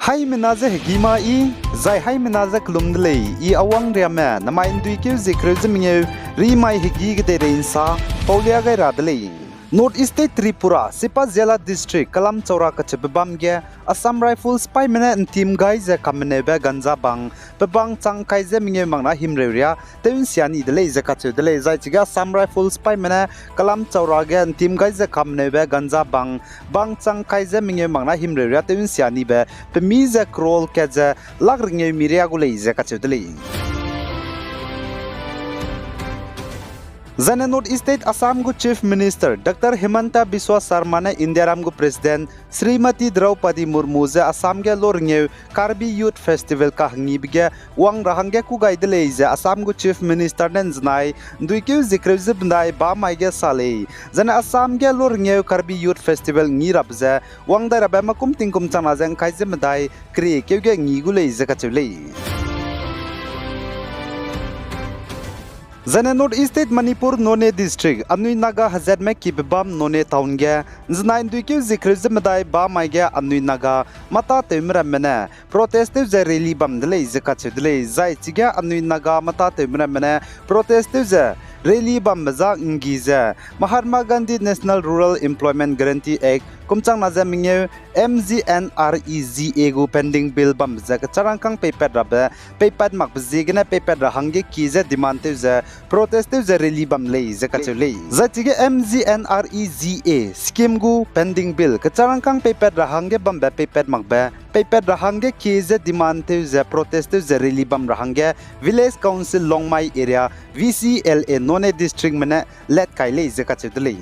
Hai menaze hegima I zai hai menaze klumdlei I awang riame nama indui ke zikrezminge ri mai hegi gede reinsa paulia gai radlei North East Tripura Sipa Zela District Kalam Chaura Kachebamge Assam Rifles Spy Mena and Team Guys Kamenebe Ganza Bang Bebang Chang Kaize Minge Mangna Himreria Tevin Siani the Laser Kachu the Laser Chiga Assam Rifles Spy Mena Kalam Chaura and Team Guys Kamenebe Ganza Bang Bang Chang Kaize Minge Mangna Himreria Tevin Siani be Pemize Kroll Kaze Lagringe Miriagule Kachu the Laser Zane North East Assam gu Chief Minister Dr. Himanta Biswa Sarma ne Indiaram gu President Srimati Draupadi Murmu ze Assam ge lornge Karbi Youth Festival ka hangi bige wang rahange ku gaidele ze Assam gu Chief Minister nen znai duikeu zikrevze bndai ba maige sale zane Assam ge lornge Karbi Youth Festival ngi rabze wang da rabe makum tingkum chana zeng kaize mdai kri keuge ngi gule ze kachule Zane North East Manipur None District Anui Naga Hazard me Kibam None Town ge Znain duikeu zikrevze mdai ba maige Anui Naga mata temra mena protestive ze rally bam dele zakachudle zai chiga Anui Naga mata temra mena protestive ze rally bam za ngize Mahatma Gandhi National Rural Employment Guarantee Act kumchang naza mingye MGNREGA gu pending bill bam za charangkang paper rabe paper mak bzigna paper rahange kize demand ze protestive ze rally bam le za kachule za tige MGNREGA scheme gu pending bill charangkang paper rahange bam ba paper mak ba paper rahange kize demand ze protestive ze rally bam rahange village council longmai area VCLA None district mena let kaile za kachule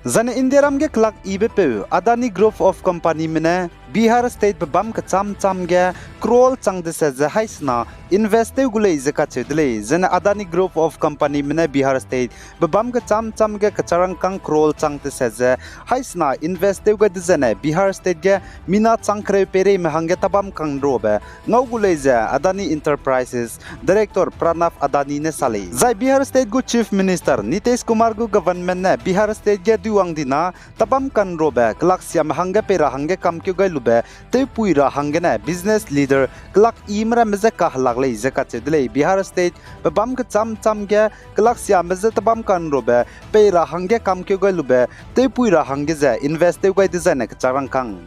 Zane Indiaram ge klak ibepe Adani Group of Company mene Bihar State bam ka cham ge krol chang de se haisna investive gule zaka chedle zane Adani Group of Company mene Bihar State bam ka cham ge kacharang kang krol chang de se haisna investive ge zane Bihar State ge mina changkre pere me hange tabam kang robe ngau gule ze Adani Enterprises Director Pranav Adani ne sale zai Bihar State gu Chief Minister Nitish Kumar gu government ne Bihar State ge duang dina tabam kan robe klak siam hange pera hange kam kyu gai te puira hangena business leader klak imra meze kah lagle zaka chedle Bihar State bam ka cham ge klak sia meze tabam kan robe peira hange kam kyo gai lube te puira hange za investive gai design ka charang kang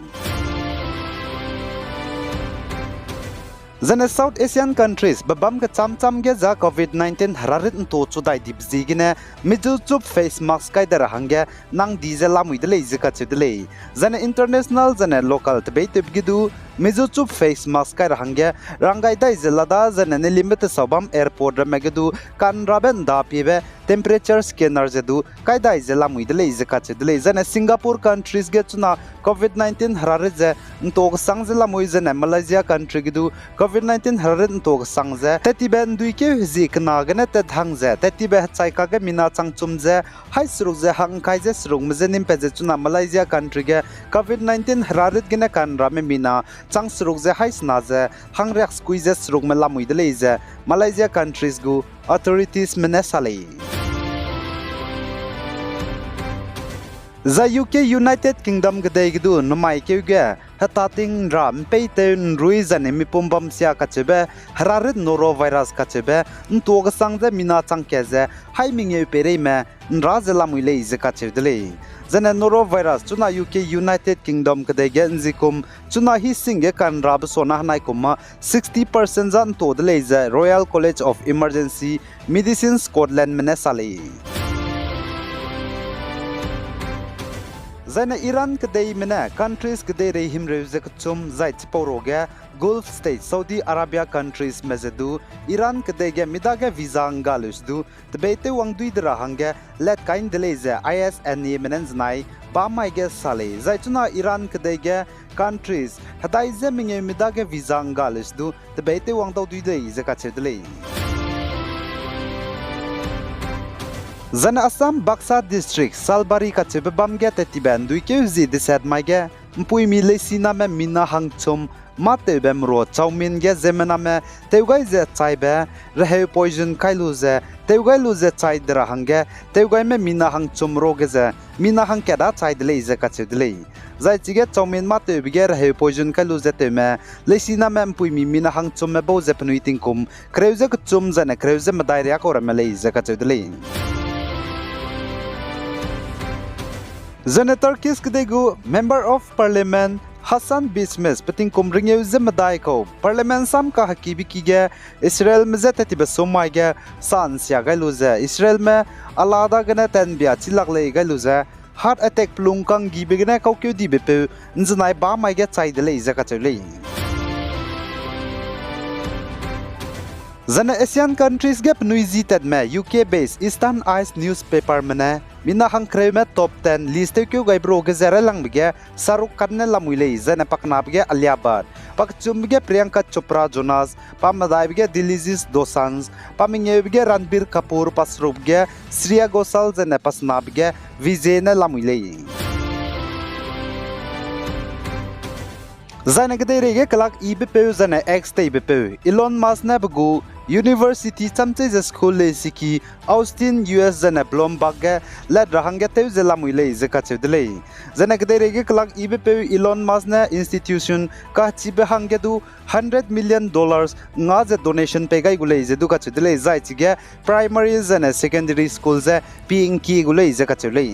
Zane South Asian countries babam ka cham ge za COVID-19 hararit to chudai dibzigine middle chup face mask kai dara hange nang diesel lamuidle zaka chedle zane international zane local tebe tebgidu middle chup face mask kai hange rangai dai zelada zane ne limit sabam airport ramegedu kan raben da pibe temperature scanner zedu kai dai zelamuidle zaka chedle zane Singapore countries ge chuna COVID-19 hararit ze to sang zelamui zane Malaysia country gidu COVID-19 hararit to sangze tetiben duike zik nagane te thangze tetibe chaika ge mina changchumze hai srugze hang kaize srugmze nimpeze chuna Malaysia country ge COVID-19 hararit gene kan rame mina chang srugze hai snaze hang rek squeeze srugme lamuidle ze Malaysia countries gu authorities menesale Za UK United Kingdom gdei gdu numai keuge hatating ram peiten ruizan emipumbam sia kachebe hararit Norovirus kachebe ntog sangze mina changkeze haiminge pereme nrazela muile ize kachedle zane Norovirus chuna UK United Kingdom gdei ge nzikum chuna hi singe kan rab sona hanai kuma 60% zan to dle ze Royal College of Emergency Medicine Scotland menesale Zane Iran kadai mena countries kadai rehim reuze kchum zai chiporoge Gulf State Saudi Arabia countries mezedu Iran kadai ge midage visa ngalusdu tebete wangdui drahange let kain deleze ISNA menens nai ba mai ge sale zai chuna Iran kadai ge countries hadai ze minge midage visa ngalusdu tebete wangdau dui dei zaka chedle Zane Assam Baksa District Salbari ka chebe bamge tetiban duike zi desad maige mpui mi leisina me mina hangchum mate bem ro chaumin ge zemena me teugai je chaibe rehe poison kailu je teugai lu je chai dra hange teugai me mina hangchum ro ge je mina hang keda chai dele je ka chudle zai chige chaumin mate bige rehe poison kailu je te me leisina me mpui mi mina hangchum me bo je pnui tingkum kreuze ku chum jane kreuze me dairia ko me le je ka chudle Senator Kiskdegu, Member of Parliament, Hassan Bismes, Peting Kumring Zemadai Parliament Sam Kahakibikige, Israel Mezetatiba Somaiga, San Siagaluza, Israel me, Alada Ganatan Bia Chilagle Galuza, Heart Attack Plungkang Gibigana Kokyo Dibipu, Nzanai Ba Maiga Tidele Zakatuli. Zana Asian countries gap nuizited me UK based Eastern Eyes newspaper mene mina hang kreme top 10 list kyu gai bro ge zara lang bige Saruk Khan lamule zana pakna bige Aliabad pakchum bige Priyanka Chopra Jonas pamadai bige Dilysis Dosans paminge bige Ranbir Kapoor pasrub ge Shreya Ghoshal zana pasna bige Vijay na lamule Zana gede rege kalak IBP zana X IBP Elon Musk na bugu University chamche school le siki Austin US zana Bloomberg la rahanga te zela muile zeka chedle zana gede rege kalak IBP Elon Musk na institution ka chibe hange du $100 million nga ze donation pe gai gule ze du ka chedle zai chige primary zana secondary school ze pinki gule zeka chedle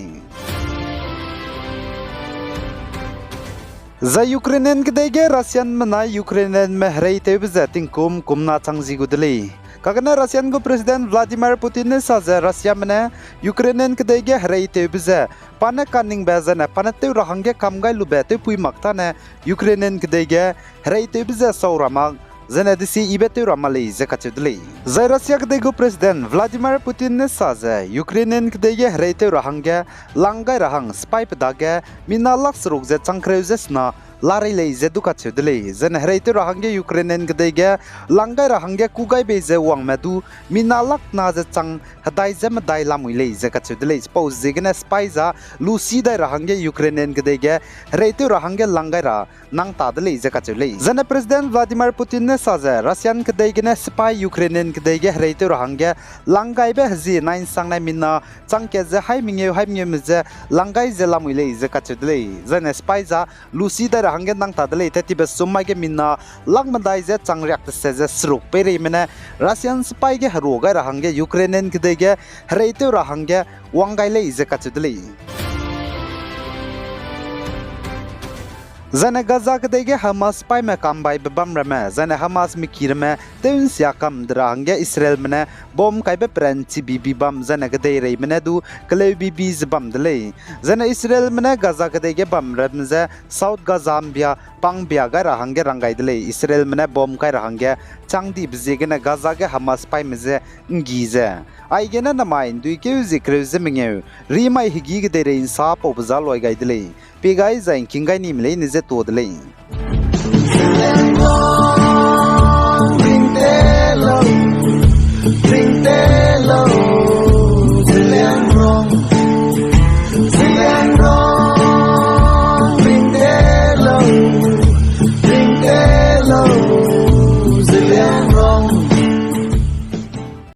Za Ukrainian kdege Russian mana Ukrainian me hreite bezating kumna changzi gudle kagana Russian go President Vladimir Putin ne saza Russia mane Ukrainian kdege hreite beza pana kaning bezana panate rahange kamgai lubete pui makta ne Ukrainian kdege hreite beza sauramag Zana disi ibete ramale zakatudle Za Russia kdege President Vladimir Putin ne saza Ukrainian kdege hreite rahange langai rahang spy pedage minalak sruk ze changkreuze sna Lari le zeduka chudle zen hreite rahange Ukrainian kdege langai rahange kugai beze wang medu minalak na ze chang hadai zem dai lamuile zeka chudle pose zegna spaiza lucy dai rahange Ukrainian kdege hreite rahange langai ra nang tadle zeka chudle zen President Vladimir Putin ne saza Russian kdege ne spy Ukrainian kdege hreite rahange langai be hazi nine sangnai minna changke ze haimingye mze langai ze lamuile zeka chudle zen spaiza lucy dai hange nang tadle teti be sumai ge minna langmandai je changriak se je sruk pere mena Russian spy ge haroga ra hange Ukrainian ge ge hreite ra hange wangai le je kachudle Zana Gaza kdege Hamas spy me kambai bebam rame zana Hamas mikirme teun sia kam drange Israel mena bom kai be pranchi bibi bam zana gdei rei mena du klei bibi zbam dele zana Israel mena Gaza kdege bam ramza South Gaza ambia pangbia ga rahange rangai dele Israel mena bom kai rahange changdi bzegena Gaza ge Hamas spy meze ngize aigena namain duike zikreuze menge rimai higi gdei rein sa pobza loi gai dele Pigai zain kingai nimle nize todle